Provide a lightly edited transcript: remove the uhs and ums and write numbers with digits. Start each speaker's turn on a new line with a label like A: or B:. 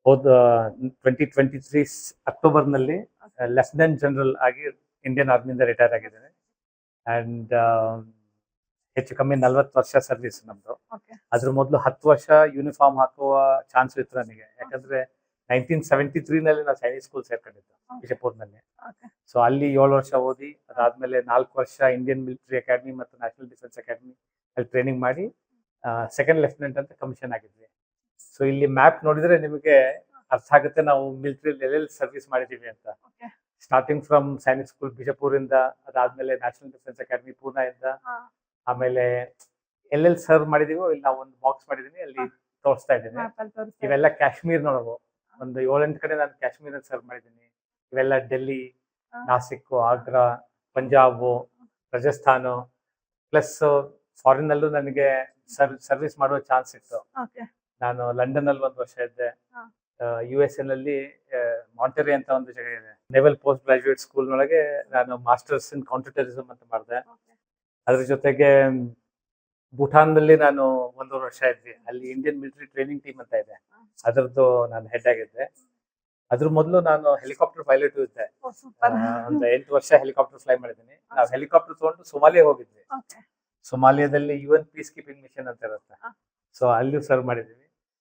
A: ಹೋದ 2023 ಅಕ್ಟೋಬರ್ನಲ್ಲಿ lieutenant general ಆಗಿ ಇಂಡಿಯನ್ ಆರ್ಮಿಯಿಂದ ರಿಟೈರ್ ಆಗಿದ್ದೇನೆ. ಅಂಡ್ ಹೆಚ್ಚು ಕಮ್ಮಿ 40 ವರ್ಷ ಸರ್ವಿಸ್ ನಮ್ದು. ಅದ್ರ ಮೊದಲು 10 ವರ್ಷ ಯೂನಿಫಾರ್ಮ್ ಹಾಕುವ ಚಾನ್ಸ್ ಇತ್ತು ನನಗೆ. ಯಾಕಂದ್ರೆ 1973 ನಲ್ಲಿ ನಾವು ಸೈನಿಕ್ ಸ್ಕೂಲ್ ಸೇರ್ಕೊಂಡಿದ್ದು ಬಿಜಾಪುರ್ನಲ್ಲಿ. ಸೊ ಅಲ್ಲಿ 7 ವರ್ಷ ಓದಿ, ಅದಾದ್ಮೇಲೆ 4 ವರ್ಷ ಇಂಡಿಯನ್ ಮಿಲಿಟರಿ ಅಕಾಡೆಮಿ ಮತ್ತು ನ್ಯಾಷನಲ್ ಡಿಫೆನ್ಸ್ ಅಕಾಡೆಮಿ ಅಲ್ಲಿ ಟ್ರೈನಿಂಗ್ ಮಾಡಿ ಸೆಕೆಂಡ್ ಲೆಫ್ಟಿನೆಂಟ್ ಅಂತ ಕಮಿಷನ್ ಆಗಿದ್ವಿ. ಸೊ ಇಲ್ಲಿ ಮ್ಯಾಪ್ ನೋಡಿದ್ರೆ ನಿಮಗೆ ಅರ್ಥ ಆಗುತ್ತೆ ನಾವು ಮಿಲಿಟರಿ ಎಲ್ಲೆಲ್ಲಿ ಸರ್ವಿಸ್ ಮಾಡಿದೀವಿ ಅಂತ. ಸ್ಟಾರ್ಟಿಂಗ್ ಫ್ರಮ್ ಸೈನಿಕ್ ಸ್ಕೂಲ್ ಬಿಜಾಪುರಿಂದ, ಅದಾದ್ಮೇಲೆ ನ್ಯಾಷನಲ್ ಡಿಫೆನ್ಸ್ ಅಕಾಡೆಮಿ ಪೂನಾ ಇಂದ, ಆಮೇಲೆ ಎಲ್ಲೆಲ್ಲಿ ಸರ್ವ್ ಮಾಡಿದೀವೋ ಇಲ್ಲಿ ನಾವು ಒಂದು ಬಾಕ್ಸ್ ಮಾಡಿದೀನಿ, ಅಲ್ಲಿ ತೋರಿಸ್ತಾ ಇದ್ದೀನಿ. ಇವೆಲ್ಲ ಕಾಶ್ಮೀರ್ ನೋಡವು, ಒಂದು 7-8 ಕಡೆ ನಾನು ಕಾಶ್ಮೀರ ಸರ್ವ್ ಮಾಡಿದ್ದೀನಿ. ಇವೆಲ್ಲ ಡೆಲ್ಲಿ, ನಾಸಿಕ್, ಆಗ್ರಾ, ಪಂಜಾಬ್, ರಾಜಸ್ಥಾನ, ಪ್ಲಸ್ ಫಾರಿನ್ ಅಲ್ಲೂ ನನಗೆ ಸರ್ವಿಸ್ ಮಾಡುವ ಚಾನ್ಸ್ ಇತ್ತು. ನಾನು ಲಂಡನ್ ಅಲ್ಲಿ 1 ವರ್ಷ ಇದ್ದೆ. USA ನಲ್ಲಿ ಮಾಂಟೆರಿ ಅಂತ ಒಂದು ಜಾಗ ಇದೆ, ನೇವಲ್ ಪೋಸ್ಟ್ ಗ್ರಾಜುಯೇಟ್ ಸ್ಕೂಲ್ ನೊಳಗೆ ನಾನು ಮಾಸ್ಟರ್ಸ್ ಇನ್ ಕೌಂಟರ್ ಟೆರರಿಸಂ ಅಂತ ಮಾಡಿದೆ. ಅದ್ರ ಜೊತೆಗೆ ಭೂಟಾನ್ ನಲ್ಲಿ ನಾನು 1.5 ವರ್ಷ ಇದ್ವಿ. ಅಲ್ಲಿ ಇಂಡಿಯನ್ ಮಿಲಿಟರಿ ಟ್ರೈನಿಂಗ್ ಟೀಮ್ ಅಂತ ಇದೆ, ಅದರದ್ದು ನಾನು ಹೆಡ್ ಆಗಿದ್ದೆ. ಅದ್ರ ಮೊದಲು ನಾನು ಹೆಲಿಕಾಪ್ಟರ್ ಪೈಲಟ್ ಇದ್ದೆ. ಒಂದು 8 ವರ್ಷ ಹೆಲಿಕಾಪ್ಟರ್ ಫ್ಲೈ ಮಾಡಿದ್ದೀನಿ. ನಾವು ಹೆಲಿಕಾಪ್ಟರ್ ತಗೊಂಡು ಸೊಮಾಲಿಯಾ ಹೋಗಿದ್ವಿ. ಸೊಮಾಲಿಯಾದಲ್ಲಿ UN ಪೀಸ್ ಕೀಪಿಂಗ್ ಮಿಷನ್ ಅಂತ ಇರುತ್ತೆ. ಸೊ ಅಲ್ಲಿಯೂ ಸರ್ವ್ ಮಾಡಿದ್ವಿ.